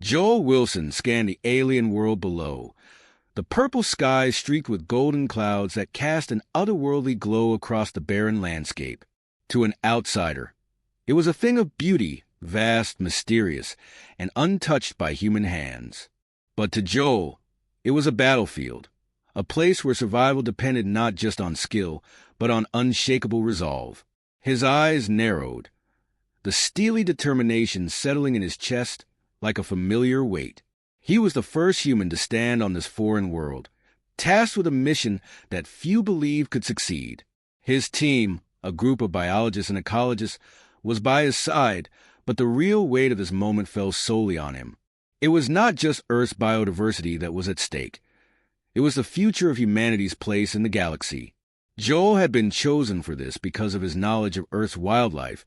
Joel Wilson scanned the alien world below. The purple sky streaked with golden clouds that cast an otherworldly glow across the barren landscape. To an outsider, it was a thing of beauty, vast, mysterious, and untouched by human hands. But to Joel, it was a battlefield, a place where survival depended not just on skill, but on unshakable resolve. His eyes narrowed, the steely determination settling in his chest like a familiar weight. He was the first human to stand on this foreign world, tasked with a mission that few believed could succeed. His team, a group of biologists and ecologists, was by his side, but the real weight of this moment fell solely on him. It was not just Earth's biodiversity that was at stake. It was the future of humanity's place in the galaxy. Joel had been chosen for this because of his knowledge of Earth's wildlife,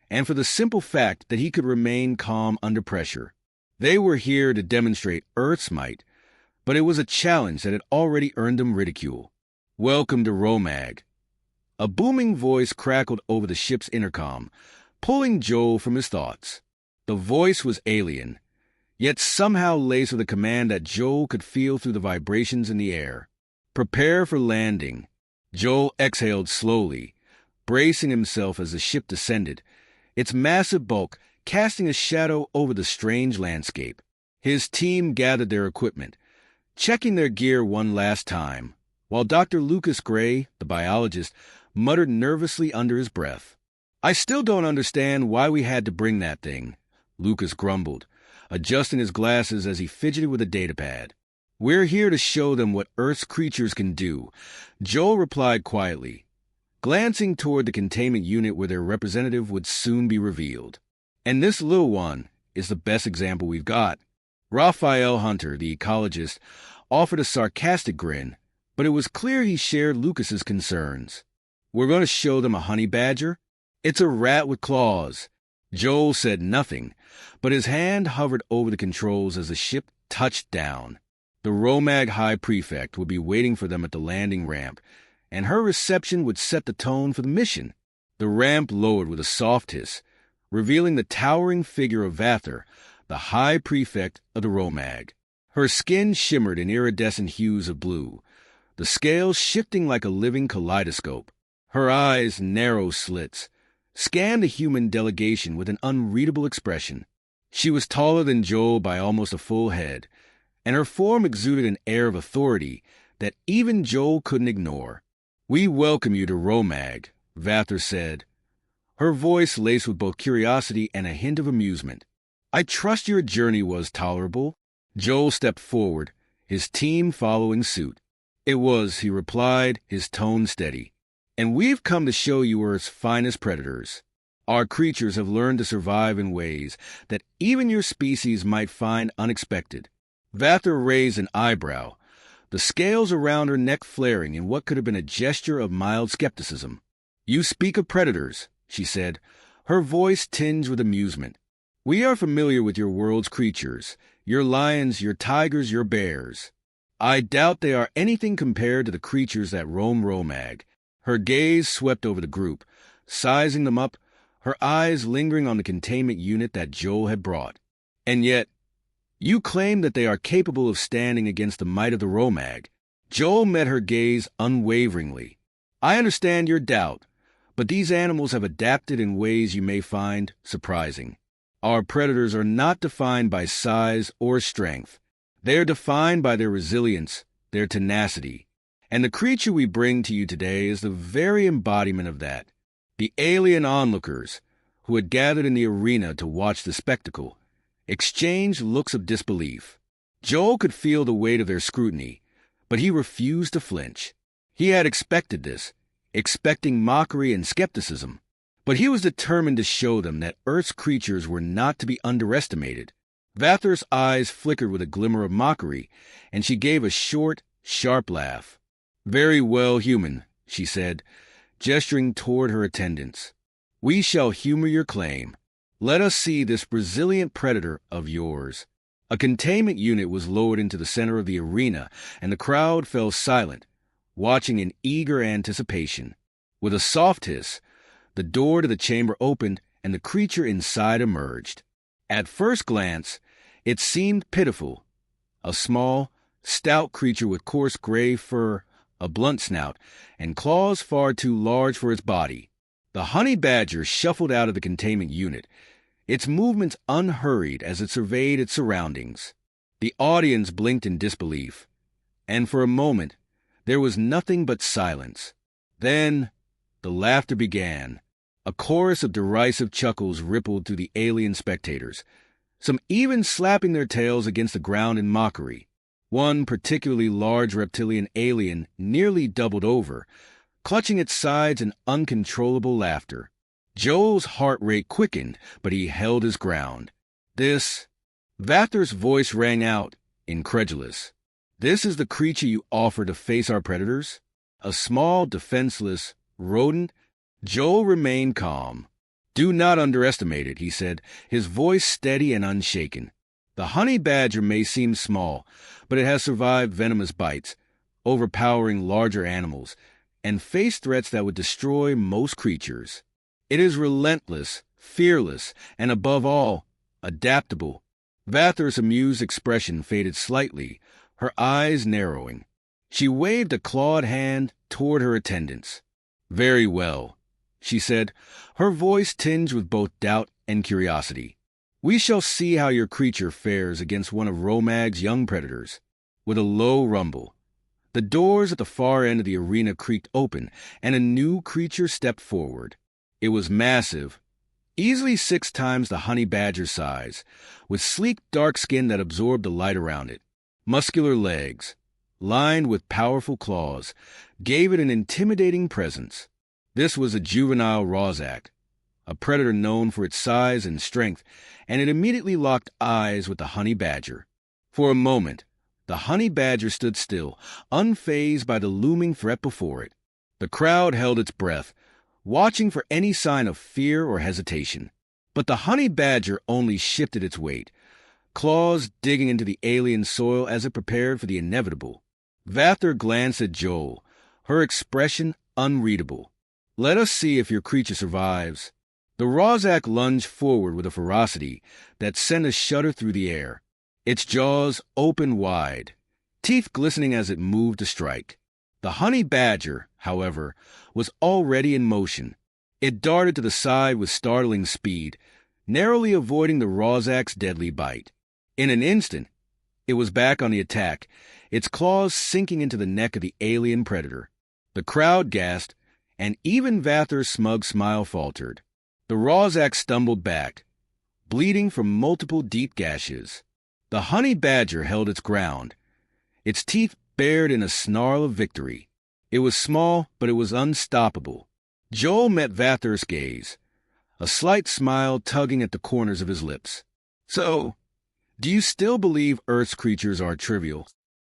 and for the simple fact that he could remain calm under pressure. They were here to demonstrate Earth's might, but it was a challenge that had already earned them ridicule. "Welcome to Romag." A booming voice crackled over the ship's intercom, pulling Joel from his thoughts. The voice was alien, yet somehow laced with a command that Joel could feel through the vibrations in the air. "Prepare for landing." Joel exhaled slowly, bracing himself as the ship descended, its massive bulk casting a shadow over the strange landscape. His team gathered their equipment, checking their gear one last time, while Dr. Lucas Gray, the biologist, muttered nervously under his breath. "I still don't understand why we had to bring that thing," Lucas grumbled, adjusting his glasses as he fidgeted with a datapad. "We're here to show them what Earth's creatures can do," Joel replied quietly, glancing toward the containment unit where their representative would soon be revealed. "And this little one is the best example we've got." Raphael Hunter, the ecologist, offered a sarcastic grin, but it was clear he shared Lucas's concerns. "We're going to show them a honey badger? It's a rat with claws." Joel said nothing, but his hand hovered over the controls as the ship touched down. The Romag High Prefect would be waiting for them at the landing ramp, and her reception would set the tone for the mission. The ramp lowered with a soft hiss, revealing the towering figure of Vather, the High Prefect of the Romag. Her skin shimmered in iridescent hues of blue, the scales shifting like a living kaleidoscope. Her eyes, narrow slits, scanned the human delegation with an unreadable expression. She was taller than Joel by almost a full head, and her form exuded an air of authority that even Joel couldn't ignore. "We welcome you to Romag," Vather said, her voice laced with both curiosity and a hint of amusement. "I trust your journey was tolerable." Joel stepped forward, his team following suit. "It was," he replied, his tone steady. "And we've come to show you Earth's finest predators. Our creatures have learned to survive in ways that even your species might find unexpected." Vather raised an eyebrow, the scales around her neck flaring in what could have been a gesture of mild skepticism. "You speak of predators," she said, her voice tinged with amusement. "We are familiar with your world's creatures, your lions, your tigers, your bears. I doubt they are anything compared to the creatures that roam Romag." Her gaze swept over the group, sizing them up, her eyes lingering on the containment unit that Joel had brought. "And yet, you claim that they are capable of standing against the might of the Romag." Joel met her gaze unwaveringly. "I understand your doubt, but these animals have adapted in ways you may find surprising. Our predators are not defined by size or strength. They are defined by their resilience, their tenacity. And the creature we bring to you today is the very embodiment of that." The alien onlookers, who had gathered in the arena to watch the spectacle, exchanged looks of disbelief. Joel could feel the weight of their scrutiny, but he refused to flinch. He had expected this, expecting mockery and skepticism, but he was determined to show them that Earth's creatures were not to be underestimated. Vather's eyes flickered with a glimmer of mockery, and she gave a short, sharp laugh. "Very well, human," she said, gesturing toward her attendants. "We shall humor your claim. Let us see this resilient predator of yours." A containment unit was lowered into the center of the arena, and the crowd fell silent, watching in eager anticipation. With a soft hiss, the door to the chamber opened, and the creature inside emerged. At first glance, It seemed pitiful. A small, stout creature with coarse gray fur, a blunt snout, and claws far too large for its body. The honey badger shuffled out of the containment unit, its movements unhurried as it surveyed its surroundings. The audience blinked in disbelief, and for a moment there was nothing but silence. Then the laughter began. A chorus of derisive chuckles rippled through the alien spectators, some even slapping their tails against the ground in mockery. One particularly large reptilian alien nearly doubled over, clutching its sides in uncontrollable laughter. Joel's heart rate quickened, but he held his ground. Vathar's voice rang out, incredulous. This is the creature you offer to face our predators? A small, defenseless rodent? Joel remained calm. Do not underestimate it, he said, his voice steady and unshaken. The honey badger may seem small, but it has survived venomous bites, overpowering larger animals, and faced threats that would destroy most creatures. It is relentless, fearless, and above all, adaptable. Vathar's amused expression faded slightly, her eyes narrowing. She waved a clawed hand toward her attendants. Very well, she said, her voice tinged with both doubt and curiosity. We shall see how your creature fares against one of Romag's young predators. With a low rumble, the doors at the far end of the arena creaked open, and a new creature stepped forward. It was massive, easily 6 times the honey badger's size, with sleek dark skin that absorbed the light around it. Muscular legs, lined with powerful claws, gave it an intimidating presence. This was a juvenile Rozak, a predator known for its size and strength, and it immediately locked eyes with the honey badger. For a moment, the honey badger stood still, unfazed by the looming threat before it. The crowd held its breath, watching for any sign of fear or hesitation. But the honey badger only shifted its weight, claws digging into the alien soil as it prepared for the inevitable. Vathar glanced at Joel, her expression unreadable. Let us see if your creature survives. The Rozak lunged forward with a ferocity that sent a shudder through the air. Its jaws opened wide, teeth glistening as it moved to strike. The honey badger, however, was already in motion. It darted to the side with startling speed, narrowly avoiding the Rozak's deadly bite. In an instant, it was back on the attack, its claws sinking into the neck of the alien predator. The crowd gasped, and even Vathar's smug smile faltered. The Rozak stumbled back, bleeding from multiple deep gashes. The honey badger held its ground, its teeth bared in a snarl of victory. It was small, but it was unstoppable. Joel met Vathar's gaze, a slight smile tugging at the corners of his lips. So, do you still believe Earth's creatures are trivial?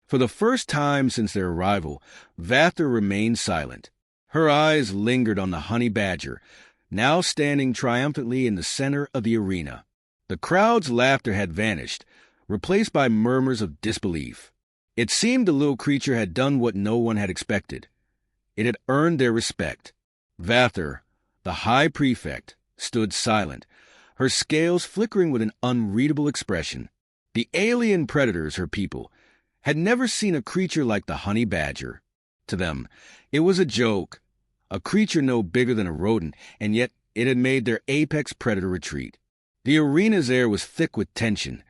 For the first time since their arrival, Vathar remained silent. Her eyes lingered on the honey badger, now standing triumphantly in the center of the arena. The crowd's laughter had vanished, replaced by murmurs of disbelief. It seemed the little creature had done what no one had expected. It had earned their respect. Vathar, the high prefect, stood silent, her scales flickering with an unreadable expression. The alien predators, her people, had never seen a creature like the honey badger. To them, it was a joke, a creature no bigger than a rodent, and yet it had made their apex predator retreat. The arena's air was thick with tension,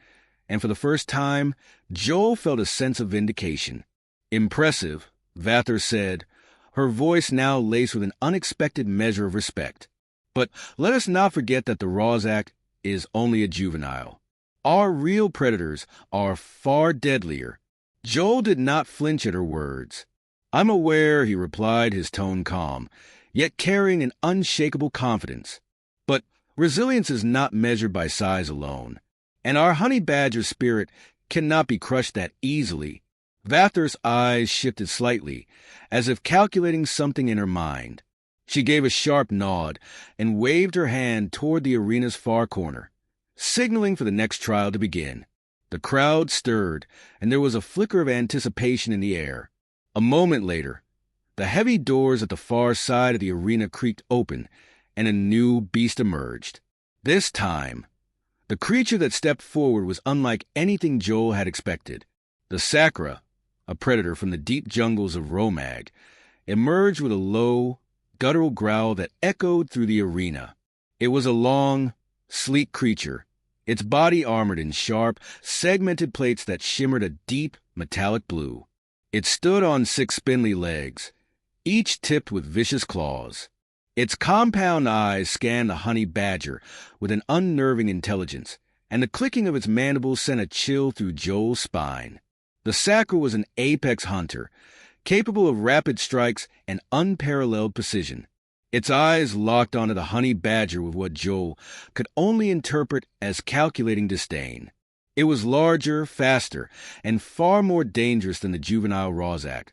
and for the first time, Joel felt a sense of vindication. Impressive, Vathar said, her voice now laced with an unexpected measure of respect. But let us not forget that the Rozak is only a juvenile. Our real predators are far deadlier. Joel did not flinch at her words. I'm aware, he replied, his tone calm, yet carrying an unshakable confidence. But resilience is not measured by size alone, and our honey badger spirit cannot be crushed that easily. Vathar's eyes shifted slightly, as if calculating something in her mind. She gave a sharp nod and waved her hand toward the arena's far corner, signaling for the next trial to begin. The crowd stirred, and there was a flicker of anticipation in the air. A moment later, the heavy doors at the far side of the arena creaked open, and a new beast emerged. This time, The creature that stepped forward was unlike anything Joel had expected. The Sakura, a predator from the deep jungles of Romag, emerged with a low, guttural growl that echoed through the arena. It was a long, sleek creature, its body armored in sharp, segmented plates that shimmered a deep, metallic blue. It stood on 6 spindly legs, each tipped with vicious claws. Its compound eyes scanned the honey badger with an unnerving intelligence, and the clicking of its mandibles sent a chill through Joel's spine. The Sakura was an apex hunter, capable of rapid strikes and unparalleled precision. Its eyes locked onto the honey badger with what Joel could only interpret as calculating disdain. It was larger, faster, and far more dangerous than the juvenile Rozak.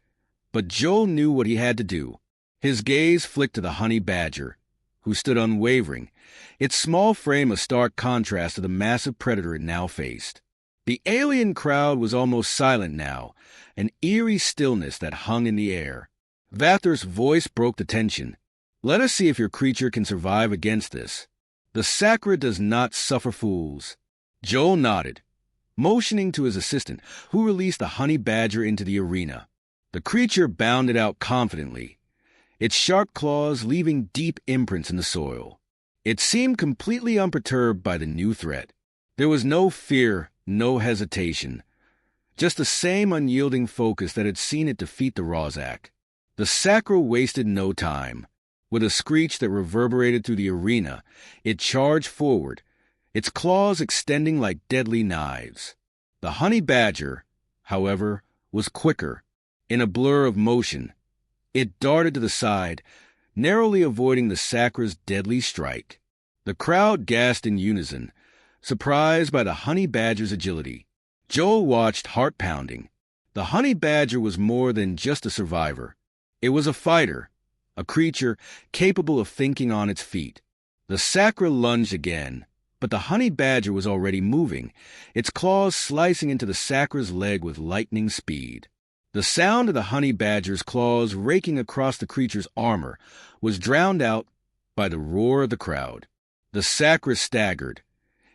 But Joel knew what he had to do. His gaze flicked to the honey badger, who stood unwavering, its small frame a stark contrast to the massive predator it now faced. The alien crowd was almost silent now, an eerie stillness that hung in the air. Vathar's voice broke the tension. "Let us see if your creature can survive against this. The Sakura does not suffer fools." Joel nodded, motioning to his assistant, who released the honey badger into the arena. The creature bounded out confidently, its sharp claws leaving deep imprints in the soil. It seemed completely unperturbed by the new threat. There was no fear, no hesitation, just the same unyielding focus that had seen it defeat the Rozak. The Sakura wasted no time. With a screech that reverberated through the arena, it charged forward, its claws extending like deadly knives. The honey badger, however, was quicker. In a blur of motion, it darted to the side, narrowly avoiding the Sakura's deadly strike. The crowd gasped in unison, surprised by the honey badger's agility. Joel watched, heart-pounding. The honey badger was more than just a survivor. It was a fighter, a creature capable of thinking on its feet. The Sakura lunged again, but the honey badger was already moving, its claws slicing into the Sakura's leg with lightning speed. The sound of the honey badger's claws raking across the creature's armor was drowned out by the roar of the crowd. The Sakura staggered,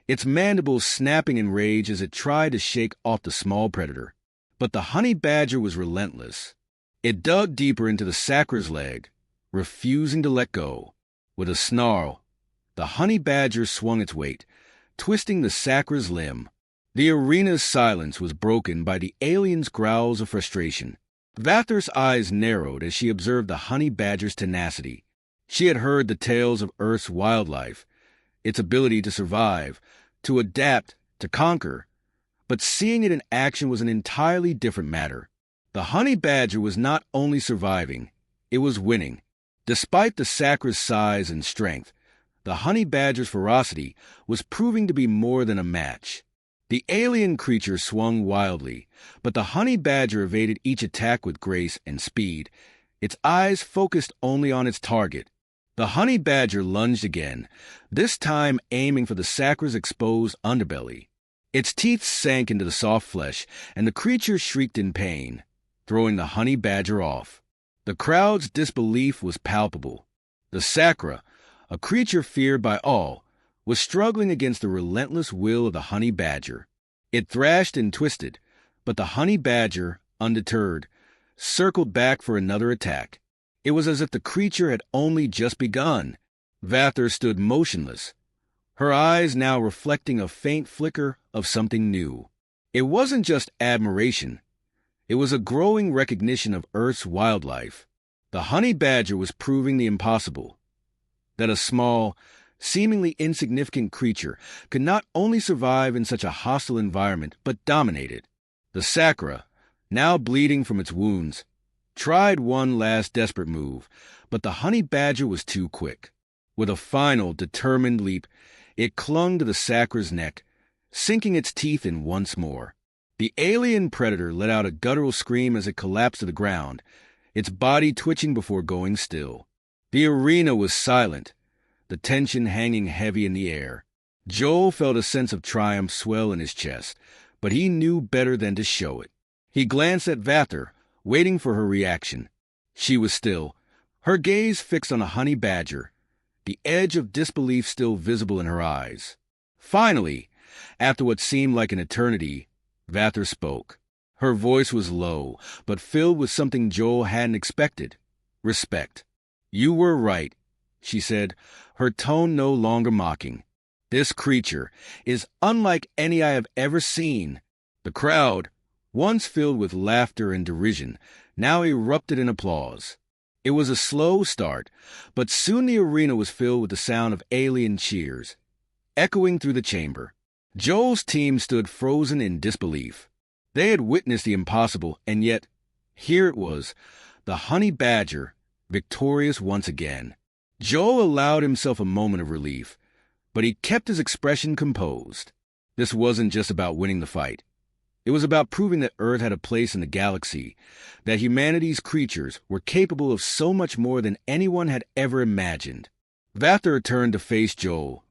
its mandibles snapping in rage as it tried to shake off the small predator. But the honey badger was relentless. It dug deeper into the Sakura's leg, refusing to let go. With a snarl, the honey badger swung its weight, twisting the Sakura's limb. The arena's silence was broken by the alien's growls of frustration. Vathar's eyes narrowed as she observed the honey badger's tenacity. She had heard the tales of Earth's wildlife, its ability to survive, to adapt, to conquer. But seeing it in action was an entirely different matter. The honey badger was not only surviving, it was winning. Despite the Sakura's size and strength, the honey badger's ferocity was proving to be more than a match. The alien creature swung wildly, but the honey badger evaded each attack with grace and speed, its eyes focused only on its target. The honey badger lunged again, this time aiming for the Sakura's exposed underbelly. Its teeth sank into the soft flesh, and the creature shrieked in pain, throwing the honey badger off. The crowd's disbelief was palpable. The Sakura, a creature feared by all, was struggling against the relentless will of the honey badger. It thrashed and twisted, but the honey badger, undeterred, circled back for another attack. It was as if the creature had only just begun. Vathar stood motionless, her eyes now reflecting a faint flicker of something new. It wasn't just admiration. It was a growing recognition of Earth's wildlife. The honey badger was proving the impossible, that a small, seemingly insignificant creature could not only survive in such a hostile environment, but dominate it. The Sakura, now bleeding from its wounds, tried one last desperate move, but the honey badger was too quick. With a final, determined leap, it clung to the Sakura's neck, sinking its teeth in once more. The alien predator let out a guttural scream as it collapsed to the ground, its body twitching before going still. The arena was silent, the tension hanging heavy in the air. Joel felt a sense of triumph swell in his chest, but he knew better than to show it. He glanced at Vathar, waiting for her reaction. She was still, her gaze fixed on a honey badger, the edge of disbelief still visible in her eyes. Finally, After what seemed like an eternity, Vather spoke. Her voice was low, but filled with something Joel hadn't expected. Respect. "You were right," she said, her tone no longer mocking. "This creature is unlike any I have ever seen." The crowd, once filled with laughter and derision, now erupted in applause. It was a slow start, but soon the arena was filled with the sound of alien cheers, echoing through the chamber. Joel's team stood frozen in disbelief. They had witnessed the impossible, and yet, here it was, the honey badger, victorious once again. Joel allowed himself a moment of relief, but he kept his expression composed. This wasn't just about winning the fight. It was about proving that Earth had a place in the galaxy, that humanity's creatures were capable of so much more than anyone had ever imagined. Vather turned to face Joel.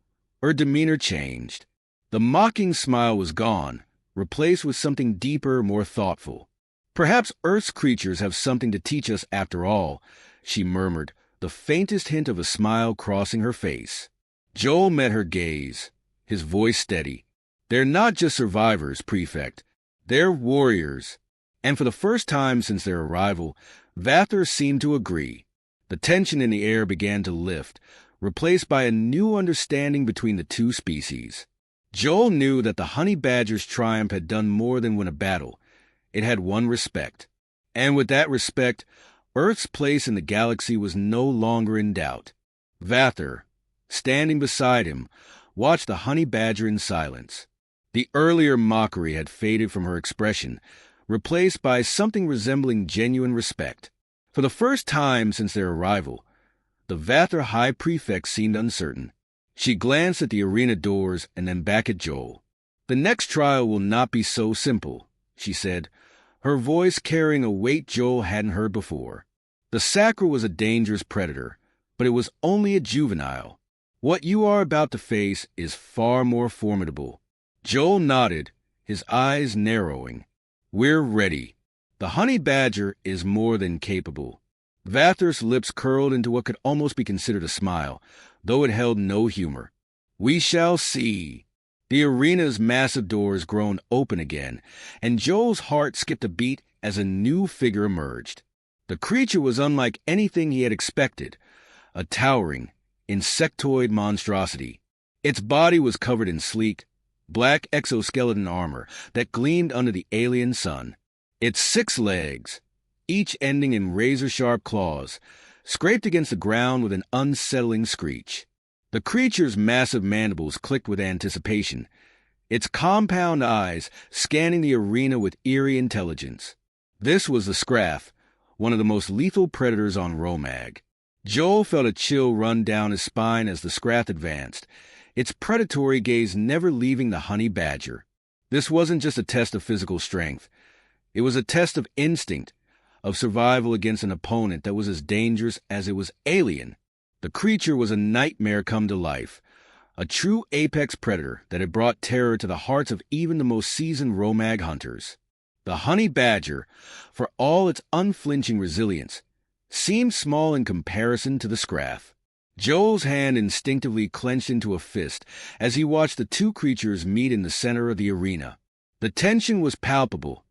Her demeanor changed. The mocking smile was gone, replaced with something deeper, more thoughtful. "Perhaps Earth's creatures have something to teach us after all," she murmured, the faintest hint of a smile crossing her face. Joel met her gaze, his voice steady. "They're not just survivors, Prefect. They're warriors." And for the first time since their arrival, Vather seemed to agree. The tension in the air began to lift, replaced by a new understanding between the two species. Joel knew that the honey badger's triumph had done more than win a battle. It had won respect. And with that respect, Earth's place in the galaxy was no longer in doubt. Vather, standing beside him, watched the honey badger in silence. The earlier mockery had faded from her expression, replaced by something resembling genuine respect. For the first time since their arrival, the Vather High Prefect seemed uncertain. She glanced at the arena doors and then back at Joel. "The next trial will not be so simple," she said, her voice carrying a weight Joel hadn't heard before. "The Sacra was a dangerous predator, but it was only a juvenile. What you are about to face is far more formidable." Joel nodded, his eyes narrowing. "We're ready. The honey badger is more than capable." Vather's lips curled into what could almost be considered a smile, though it held no humor. "We shall see." The arena's massive doors groaned open again, and Joel's heart skipped a beat as a new figure emerged. The creature was unlike anything he had expected, a towering, insectoid monstrosity. Its body was covered in sleek, black exoskeleton armor that gleamed under the alien sun. Its 6 legs, each ending in razor-sharp claws, scraped against the ground with an unsettling screech. The creature's massive mandibles clicked with anticipation, its compound eyes scanning the arena with eerie intelligence. This was the Scraff, one of the most lethal predators on Romag. Joel felt a chill run down his spine as the Scraff advanced, its predatory gaze never leaving the honey badger. This wasn't just a test of physical strength. It was a test of instinct, of survival against an opponent that was as dangerous as it was alien. The creature was a nightmare come to life, a true apex predator that had brought terror to the hearts of even the most seasoned Romag hunters. The honey badger, for all its unflinching resilience, seemed small in comparison to the Scraff. Joel's hand instinctively clenched into a fist as he watched the two creatures meet in the center of the arena. The tension was palpable,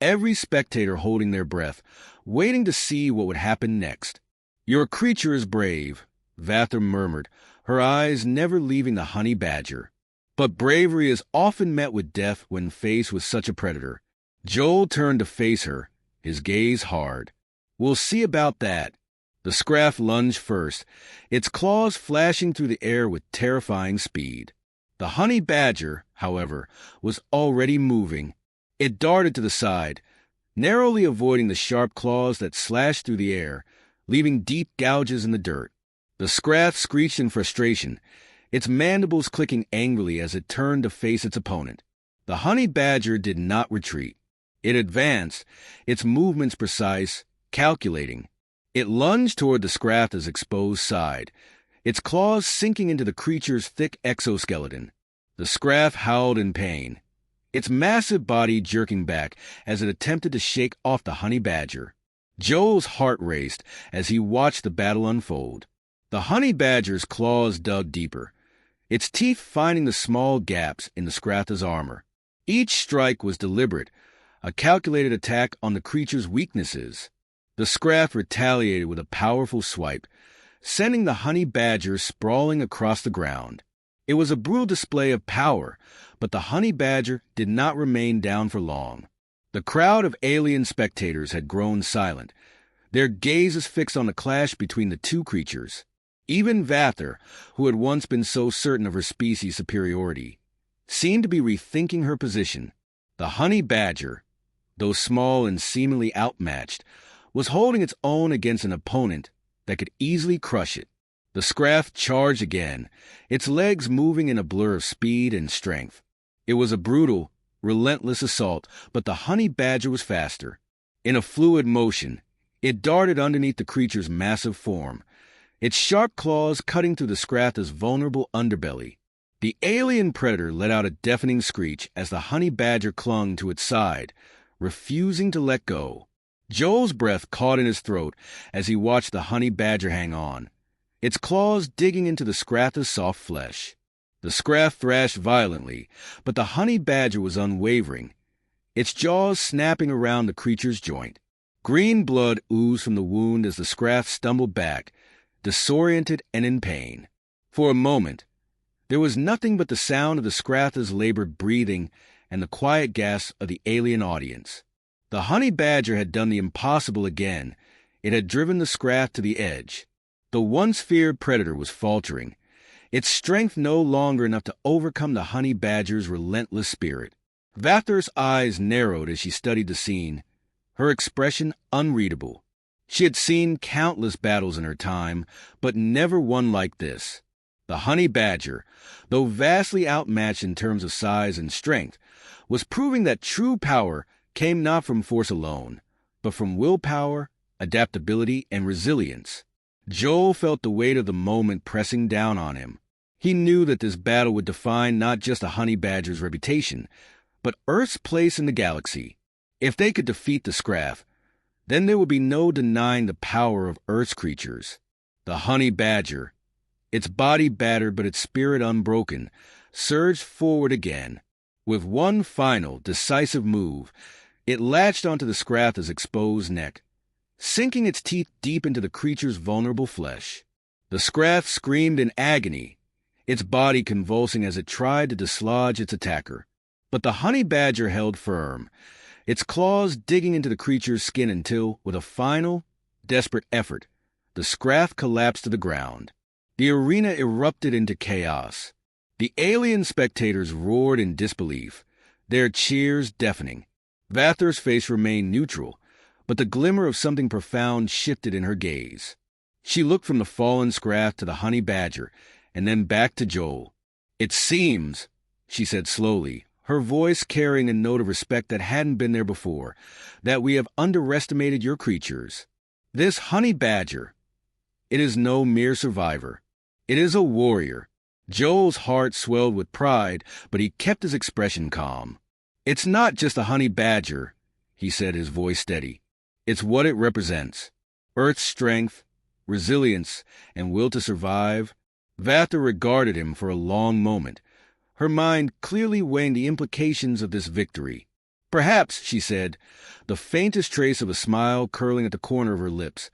every spectator holding their breath, waiting to see what would happen next. "Your creature is brave," Vather murmured, her eyes never leaving the honey badger. "But bravery is often met with death when faced with such a predator." Joel turned to face her, his gaze hard. "We'll see about that." The Scraff lunged first, its claws flashing through the air with terrifying speed. The honey badger, however, was already moving. It darted to the side, narrowly avoiding the sharp claws that slashed through the air, leaving deep gouges in the dirt. The Scraff screeched in frustration, its mandibles clicking angrily as it turned to face its opponent. The honey badger did not retreat. It advanced, its movements precise, calculating. It lunged toward the Scraff's exposed side, its claws sinking into the creature's thick exoskeleton. The Scraff howled in pain, its massive body jerking back as it attempted to shake off the honey badger. Joel's heart raced as he watched the battle unfold. The honey badger's claws dug deeper, its teeth finding the small gaps in the Scratha's armor. Each strike was deliberate, a calculated attack on the creature's weaknesses. The Scrath retaliated with a powerful swipe, sending the honey badger sprawling across the ground. It was a brutal display of power, but the honey badger did not remain down for long. The crowd of alien spectators had grown silent, their gazes fixed on the clash between the two creatures. Even Vather, who had once been so certain of her species' superiority, seemed to be rethinking her position. The honey badger, though small and seemingly outmatched, was holding its own against an opponent that could easily crush it. The Scrath charged again, its legs moving in a blur of speed and strength. It was a brutal, relentless assault, but the honey badger was faster. In a fluid motion, it darted underneath the creature's massive form, its sharp claws cutting through the Scratha's vulnerable underbelly. The alien predator let out a deafening screech as the honey badger clung to its side, refusing to let go. Joel's breath caught in his throat as he watched the honey badger hang on, its claws digging into the Scratha's soft flesh. The Scrath thrashed violently, but the honey badger was unwavering, its jaws snapping around the creature's joint. Green blood oozed from the wound as the Scrath stumbled back, disoriented and in pain. For a moment, there was nothing but the sound of the Scratha's labored breathing and the quiet gasps of the alien audience. The honey badger had done the impossible again. It had driven the Scrath to the edge. The once feared predator was faltering, its strength no longer enough to overcome the honey badger's relentless spirit. Vather's eyes narrowed as she studied the scene, her expression unreadable. She had seen countless battles in her time, but never one like this. The honey badger, though vastly outmatched in terms of size and strength, was proving that true power came not from force alone, but from willpower, adaptability, and resilience. Joel felt the weight of the moment pressing down on him. He knew that this battle would define not just the honey badger's reputation, but Earth's place in the galaxy. If they could defeat the Scrath, then there would be no denying the power of Earth's creatures. The honey badger, its body battered but its spirit unbroken, surged forward again. With one final, decisive move, it latched onto the Scratha's exposed neck, sinking its teeth deep into the creature's vulnerable flesh. The Scrath screamed in agony, its body convulsing as it tried to dislodge its attacker. But the honey badger held firm, its claws digging into the creature's skin until, with a final, desperate effort, the Scrath collapsed to the ground. The arena erupted into chaos. The alien spectators roared in disbelief, their cheers deafening. Vather's face remained neutral, but the glimmer of something profound shifted in her gaze. She looked from the fallen Scrath to the honey badger, and then back to Joel. "It seems," she said slowly, her voice carrying a note of respect that hadn't been there before, "that we have underestimated your creatures. This honey badger, it is no mere survivor. It is a warrior." Joel's heart swelled with pride, but he kept his expression calm. "It's not just a honey badger," he said, his voice steady. "It's what it represents. Earth's strength, resilience, and will to survive." Vather regarded him for a long moment, her mind clearly weighing the implications of this victory. "Perhaps," she said, the faintest trace of a smile curling at the corner of her lips,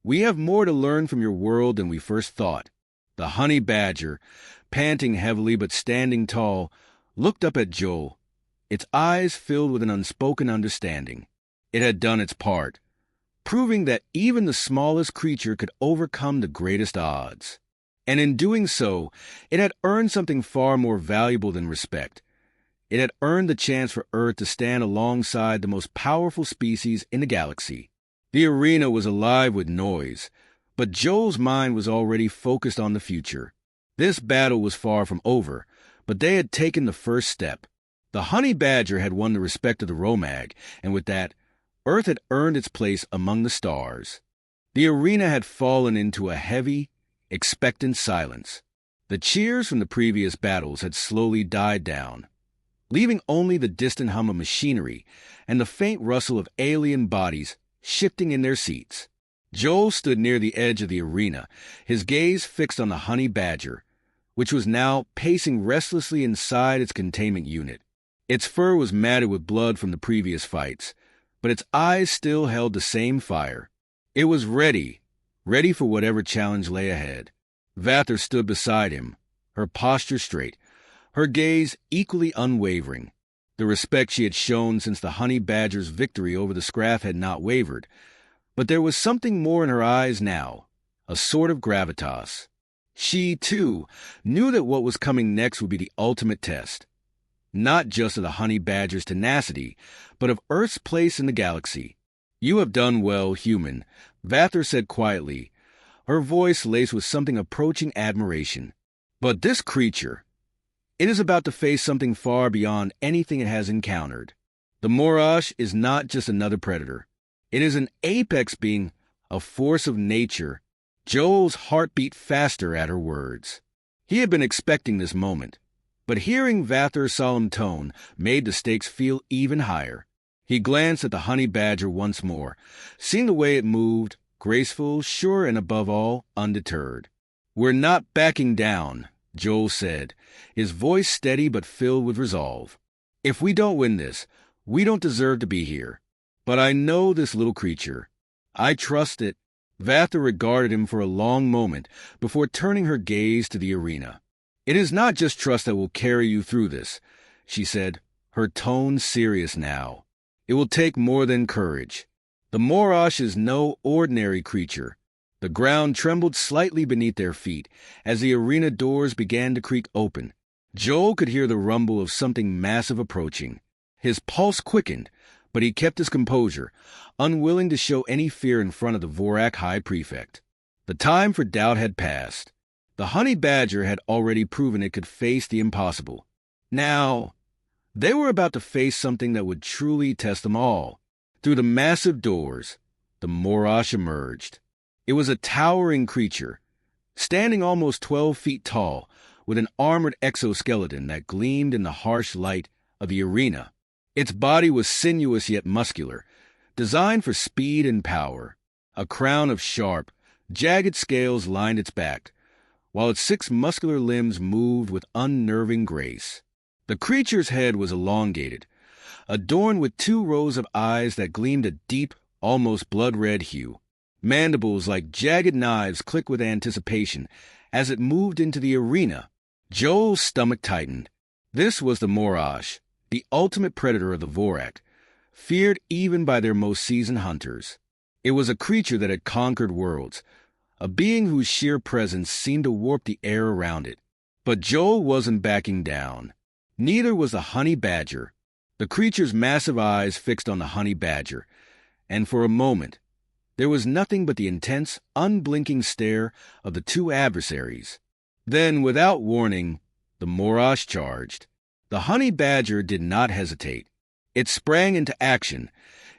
"we have more to learn from your world than we first thought." The honey badger, panting heavily but standing tall, looked up at Joel, its eyes filled with an unspoken understanding. It had done its part, proving that even the smallest creature could overcome the greatest odds. And in doing so, it had earned something far more valuable than respect. It had earned the chance for Earth to stand alongside the most powerful species in the galaxy. The arena was alive with noise, but Joel's mind was already focused on the future. This battle was far from over, but they had taken the first step. The honey badger had won the respect of the Romag, and with that, Earth had earned its place among the stars. The arena had fallen into a heavy, expectant silence. The cheers from the previous battles had slowly died down, leaving only the distant hum of machinery and the faint rustle of alien bodies shifting in their seats. Joel stood near the edge of the arena, his gaze fixed on the honey badger, which was now pacing restlessly inside its containment unit. Its fur was matted with blood from the previous fights, but its eyes still held the same fire. It was ready for whatever challenge lay ahead. Vather stood beside him, her posture straight, her gaze equally unwavering. The respect she had shown since the honey badger's victory over the scraff had not wavered, but there was something more in her eyes now, a sort of gravitas. She, too, knew that what was coming next would be the ultimate test, not just of the honey badger's tenacity, but of Earth's place in the galaxy. "You have done well, human," Vather said quietly, her voice laced with something approaching admiration. "But this creature, it is about to face something far beyond anything it has encountered. The Morash is not just another predator. It is an apex being, a force of nature." Joel's heart beat faster at her words. He had been expecting this moment, but hearing Vather's solemn tone made the stakes feel even higher. He glanced at the honey badger once more, seeing the way it moved, graceful, sure, and above all, undeterred. "We're not backing down," Joel said, his voice steady but filled with resolve. "If we don't win this, we don't deserve to be here. But I know this little creature. I trust it." Vather regarded him for a long moment before turning her gaze to the arena. "It is not just trust that will carry you through this," she said, her tone serious now. "It will take more than courage. The Morash is no ordinary creature." The ground trembled slightly beneath their feet as the arena doors began to creak open. Joel could hear the rumble of something massive approaching. His pulse quickened, but he kept his composure, unwilling to show any fear in front of the Vorak High Prefect. The time for doubt had passed. The honey badger had already proven it could face the impossible. Now, they were about to face something that would truly test them all. Through the massive doors, the Morash emerged. It was a towering creature, standing almost 12 feet tall, with an armored exoskeleton that gleamed in the harsh light of the arena. Its body was sinuous yet muscular, designed for speed and power. A crown of sharp, jagged scales lined its back, while its 6 muscular limbs moved with unnerving grace. The creature's head was elongated, adorned with 2 rows of eyes that gleamed a deep, almost blood-red hue. Mandibles like jagged knives clicked with anticipation as it moved into the arena. Joel's stomach tightened. This was the Morash, the ultimate predator of the Vorak, feared even by their most seasoned hunters. It was a creature that had conquered worlds, a being whose sheer presence seemed to warp the air around it. But Joel wasn't backing down. Neither was the honey badger. The creature's massive eyes fixed on the honey badger, and for a moment, there was nothing but the intense, unblinking stare of the 2 adversaries. Then, without warning, the Morash charged. The honey badger did not hesitate. It sprang into action,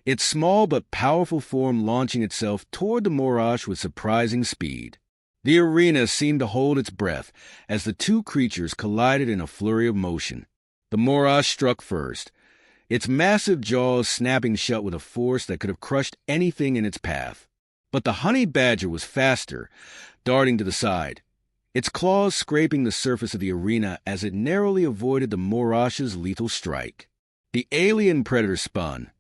its small but powerful form launching itself toward the Morash with surprising speed. The arena seemed to hold its breath as the 2 creatures collided in a flurry of motion. The Morash struck first, its massive jaws snapping shut with a force that could have crushed anything in its path. But the honey badger was faster, darting to the side, its claws scraping the surface of the arena as it narrowly avoided the Morash's lethal strike. The alien predator spun,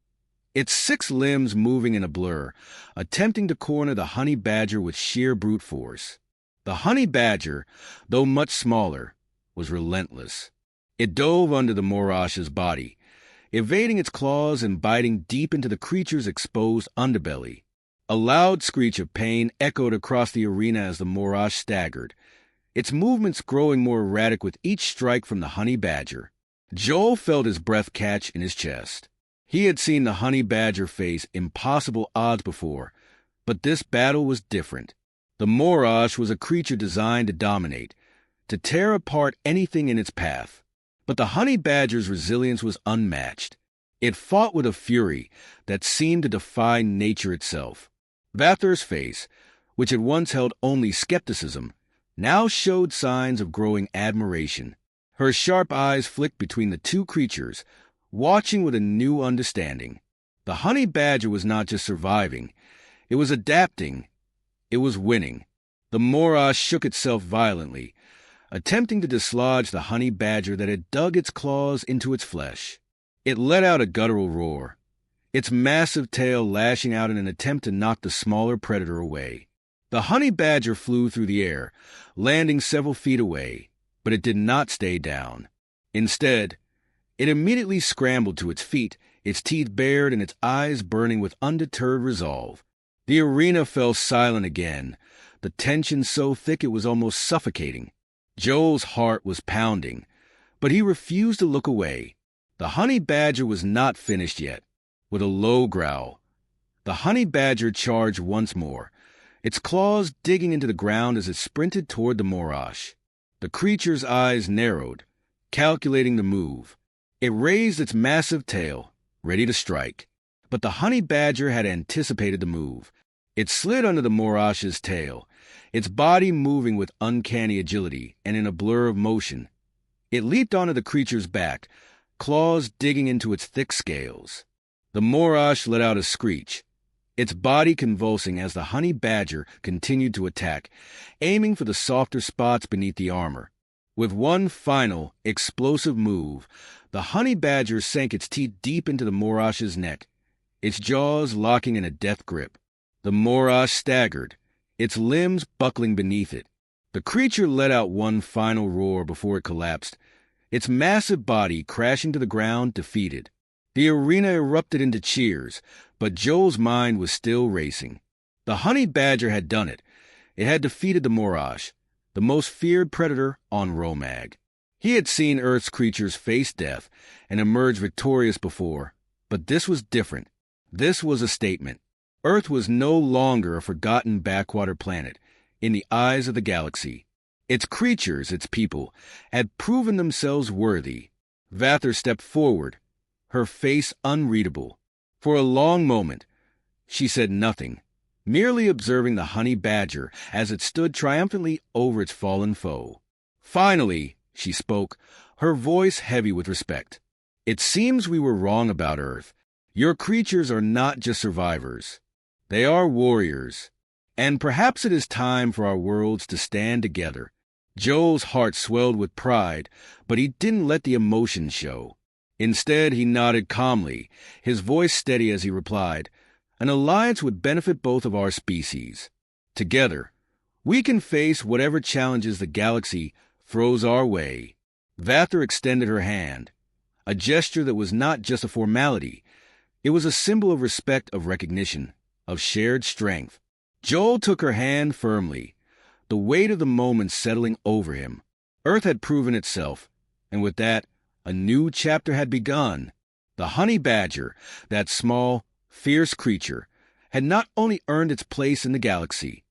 its 6 limbs moving in a blur, attempting to corner the honey badger with sheer brute force. The honey badger, though much smaller, was relentless. It dove under the Morash's body, evading its claws and biting deep into the creature's exposed underbelly. A loud screech of pain echoed across the arena as the Morash staggered, its movements growing more erratic with each strike from the honey badger. Joel felt his breath catch in his chest. He had seen the honey badger face impossible odds before, but this battle was different. The Morash was a creature designed to dominate, to tear apart anything in its path. But the honey badger's resilience was unmatched. It fought with a fury that seemed to defy nature itself. Vather's face, which had once held only skepticism, now showed signs of growing admiration. Her sharp eyes flicked between the 2 creatures, watching with a new understanding. The honey badger was not just surviving, it was adapting, it was winning. The Morash shook itself violently, attempting to dislodge the honey badger that had dug its claws into its flesh. It let out a guttural roar, its massive tail lashing out in an attempt to knock the smaller predator away. The honey badger flew through the air, landing several feet away, but it did not stay down. Instead, it immediately scrambled to its feet, its teeth bared and its eyes burning with undeterred resolve. The arena fell silent again, the tension so thick it was almost suffocating. Joel's heart was pounding, but he refused to look away. The honey badger was not finished yet. With a low growl, the honey badger charged once more, its claws digging into the ground as it sprinted toward the morash. The creature's eyes narrowed, calculating the move. It raised its massive tail, ready to strike. But the honey badger had anticipated the move. It slid under the morash's tail, its body moving with uncanny agility and in a blur of motion. It leaped onto the creature's back, claws digging into its thick scales. The morash let out a screech, its body convulsing as the honey badger continued to attack, aiming for the softer spots beneath the armor. With one final, explosive move, the honey badger sank its teeth deep into the morash's neck, its jaws locking in a death grip. The morash staggered, its limbs buckling beneath it. The creature let out one final roar before it collapsed, its massive body crashing to the ground, defeated. The arena erupted into cheers, but Joel's mind was still racing. The honey badger had done it. It had defeated the morash, the most feared predator on Romag. He had seen Earth's creatures face death and emerge victorious before, but this was different. This was a statement. Earth was no longer a forgotten backwater planet in the eyes of the galaxy. Its creatures, its people, had proven themselves worthy. Vather stepped forward, her face unreadable. For a long moment, she said nothing, merely observing the honey badger as it stood triumphantly over its fallen foe. Finally, she spoke, her voice heavy with respect. "It seems we were wrong about Earth. Your creatures are not just survivors. They are warriors. And perhaps it is time for our worlds to stand together." Joel's heart swelled with pride, but he didn't let the emotion show. Instead, he nodded calmly, his voice steady as he replied, "An alliance would benefit both of our species. Together, we can face whatever challenges the galaxy throws our way." Vather extended her hand, a gesture that was not just a formality. It was a symbol of respect, of recognition, of shared strength. Joel took her hand firmly, the weight of the moment settling over him. Earth had proven itself, and with that, a new chapter had begun. The honey badger, that small, fierce creature, had not only earned its place in the galaxy,